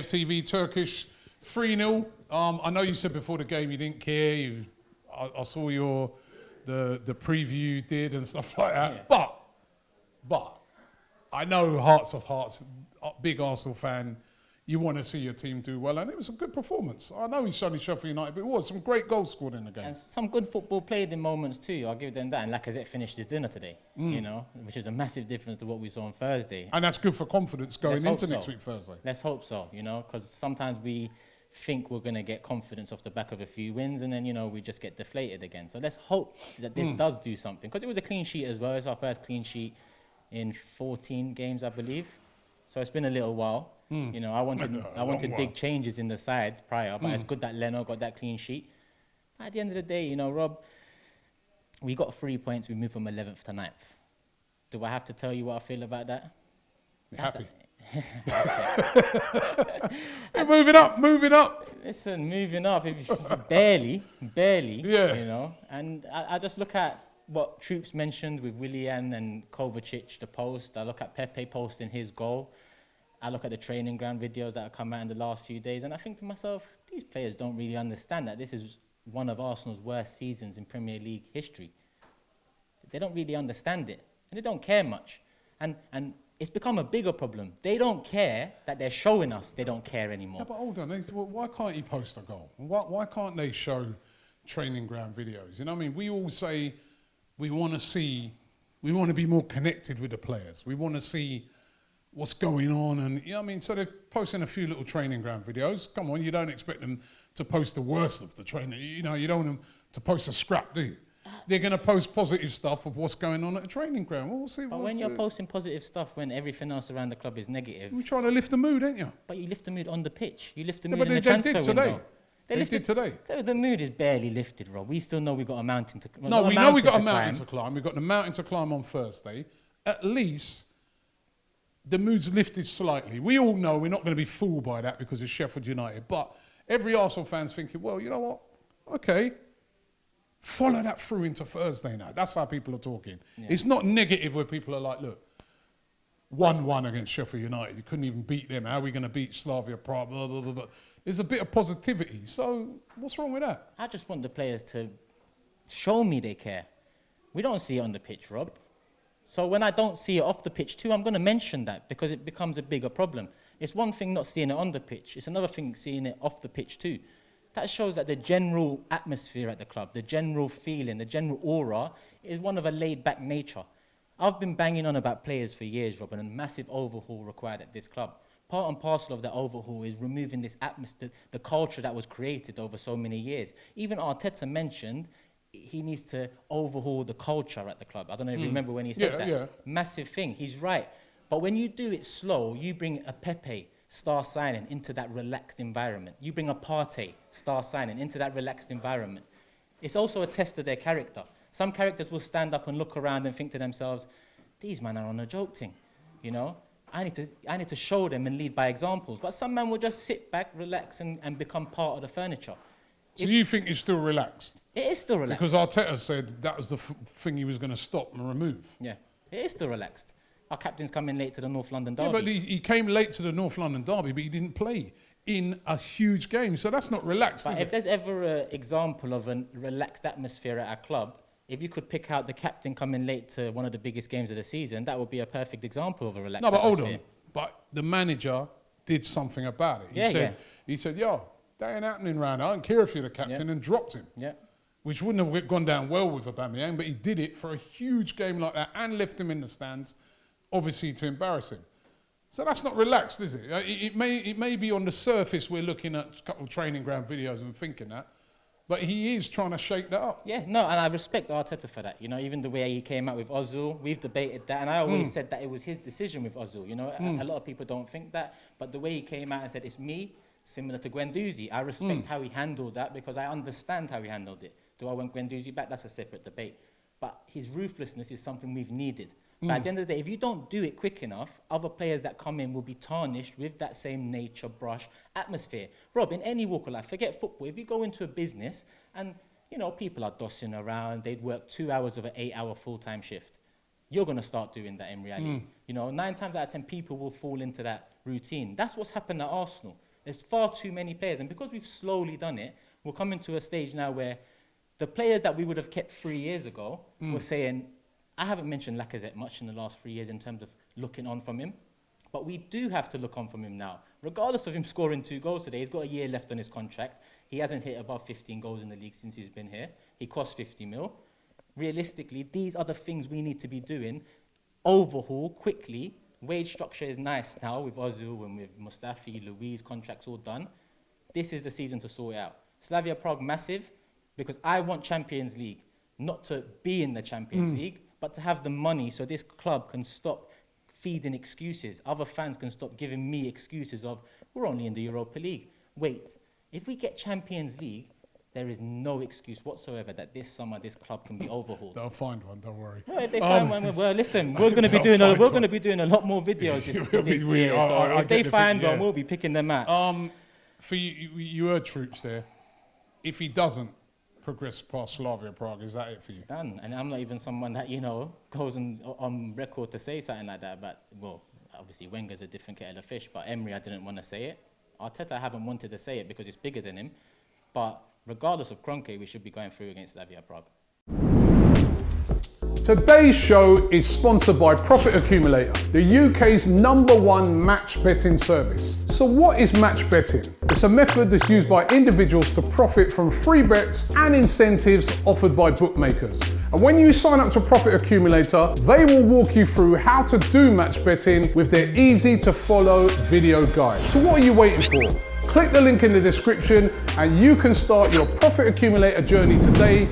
AFTV Turkish 3-0. I know you said before the game you didn't care. I saw the preview you did and stuff like that. Yeah. But I know hearts of hearts, big Arsenal fan, you want to see your team do well, and it was a good performance. I know he's only Sheffield United, but it was some great goals scored in the game. And some good football played in moments too, I'll give them that. And Lacazette finished his dinner today, you know, which is a massive difference to what we saw on Thursday. And that's good for confidence going into next week Thursday. Let's hope so, you know, because sometimes we think we're going to get confidence off the back of a few wins, and then, you know, we just get deflated again. So let's hope that this does do something, because it was a clean sheet as well. It's our first clean sheet in 14 games, I believe. So it's been a little while. You know, I wanted big changes in the side prior, but it's good that Leno got that clean sheet. At the end of the day, you know, Rob, we got 3 points. We moved from 11th to 9th. Do I have to tell you what I feel about that? Happy. Moving up. Listen, moving up, barely, yeah. You know. And I just look at what Troops mentioned with Willian and Kovacic, the post. I look at Pepe posting his goal. I look at the training ground videos that have come out in the last few days, and I think to myself, these players don't really understand that this is one of Arsenal's worst seasons in Premier League history. They don't really understand it, and they don't care much. And it's become a bigger problem. They don't care that they're showing us they don't care anymore. Yeah, but hold on, why can't he post a goal? Why can't they show training ground videos? You know what I mean? We all say we want to be more connected with the players. We want to see what's going on, and you know what I mean? So they're posting a few little training ground videos. Come on, you don't expect them to post the worst of the training. You know, you don't want them to post a scrap, do you? They're going to post positive stuff of what's going on at the training ground. We'll see. But when you're posting positive stuff when everything else around the club is negative... You're trying to lift the mood, ain't you? But you lift the mood on the pitch. You lift the mood in the transfer window. They did today. The mood is barely lifted, Rob. We still know we've got a mountain to climb. No, we know we've got a mountain to climb. We've got the mountain to climb on Thursday. At least the mood's lifted slightly. We all know we're not going to be fooled by that because it's Sheffield United. But every Arsenal fan's thinking, well, you know what? Okay. Follow that through into Thursday now. That's how people are talking. Yeah. It's not negative where people are like, look, 1-1 against Sheffield United. You couldn't even beat them. How are we going to beat Slavia Prague? Blah, blah, blah, blah. There's a bit of positivity. So what's wrong with that? I just want the players to show me they care. We don't see it on the pitch, Rob. So when I don't see it off the pitch too, I'm going to mention that because it becomes a bigger problem. It's one thing not seeing it on the pitch. It's another thing seeing it off the pitch too. That shows that the general atmosphere at the club, the general feeling, the general aura is one of a laid-back nature. I've been banging on about players for years, Robin, and a massive overhaul required at this club. Part and parcel of that overhaul is removing this atmosphere, the culture that was created over so many years. Even Arteta mentioned he needs to overhaul the culture at the club. I don't know if you remember when he said that. Yeah. Massive thing. He's right. But when you do it slow, you bring a Pepe star signing into that relaxed environment. You bring a Partey star signing into that relaxed environment. It's also a test of their character. Some characters will stand up and look around and think to themselves, these men are on a joke thing, you know? I need to show them and lead by examples. But some men will just sit back, relax, and become part of the furniture. So you think it's still relaxed? It is still relaxed. Because Arteta said that was the thing he was going to stop and remove. Yeah, it is still relaxed. Our captain's coming late to the North London derby. Yeah, but he came late to the North London derby, but he didn't play in a huge game. So that's not relaxed, But if there's ever an example of a relaxed atmosphere at our club, if you could pick out the captain coming late to one of the biggest games of the season, that would be a perfect example of a relaxed atmosphere. No, but hold on. But the manager did something about it. He said, yo, that ain't happening round here. I don't care if you're the captain, and dropped him. Yeah. Which wouldn't have gone down well with Aubameyang, but he did it for a huge game like that and left him in the stands, obviously to embarrass him. So that's not relaxed, is it? It may be on the surface we're looking at a couple of training ground videos and thinking that, but he is trying to shake that up. Yeah, no, and I respect Arteta for that. You know, even the way he came out with Ozil, we've debated that, and I always said that it was his decision with Ozil. You know, a lot of people don't think that, but the way he came out and said, it's me, similar to Guendouzi, I respect how he handled that because I understand how he handled it. Do I want Guendouzi back? That's a separate debate. But his ruthlessness is something we've needed. But at the end of the day, if you don't do it quick enough, other players that come in will be tarnished with that same nature, brush, atmosphere. Rob, in any walk of life, forget football. If you go into a business and, you know, people are dossing around, they'd work 2 hours of an 8-hour full-time shift. you're going to start doing that in reality. You know, 9 times out of 10, people will fall into that routine. That's what's happened at Arsenal. There's far too many players. And because we've slowly done it, we're coming to a stage now where the players that we would have kept 3 years ago were saying, I haven't mentioned Lacazette much in the last 3 years in terms of looking on from him. But we do have to look on from him now. Regardless of him scoring 2 goals today, he's got a year left on his contract. He hasn't hit above 15 goals in the league since he's been here. He cost 50 mil. Realistically, these are the things we need to be doing. Overhaul quickly. Wage structure is nice now with Ozil and with Mustafi, Louise, contracts all done. This is the season to sort it out. Slavia Prague, massive, because I want Champions League, not to be in the Champions League, but to have the money so this club can stop feeding excuses. Other fans can stop giving me excuses of, we're only in the Europa League. Wait, if we get Champions League, there is no excuse whatsoever that this summer this club can be overhauled. They'll find one, don't worry. Well, if they find one, well, listen, we're going to be doing a lot more videos this year. So if they find one, we'll be picking them out. For you heard Troops there. If he doesn't progress past Slavia Prague, is that it for you? Done. And I'm not even someone that, you know, goes on record to say something like that. But, well, obviously Wenger's a different kettle of fish. But Emery, I didn't want to say it. Arteta, I haven't wanted to say it because it's bigger than him. But regardless of Kroenke, we should be going through against Slavia Prague. Today's show is sponsored by Profit Accumulator, the UK's #1 match betting service. So what is match betting? It's a method that's used by individuals to profit from free bets and incentives offered by bookmakers. And when you sign up to Profit Accumulator, they will walk you through how to do match betting with their easy to follow video guide. So what are you waiting for? Click the link in the description and you can start your Profit Accumulator journey today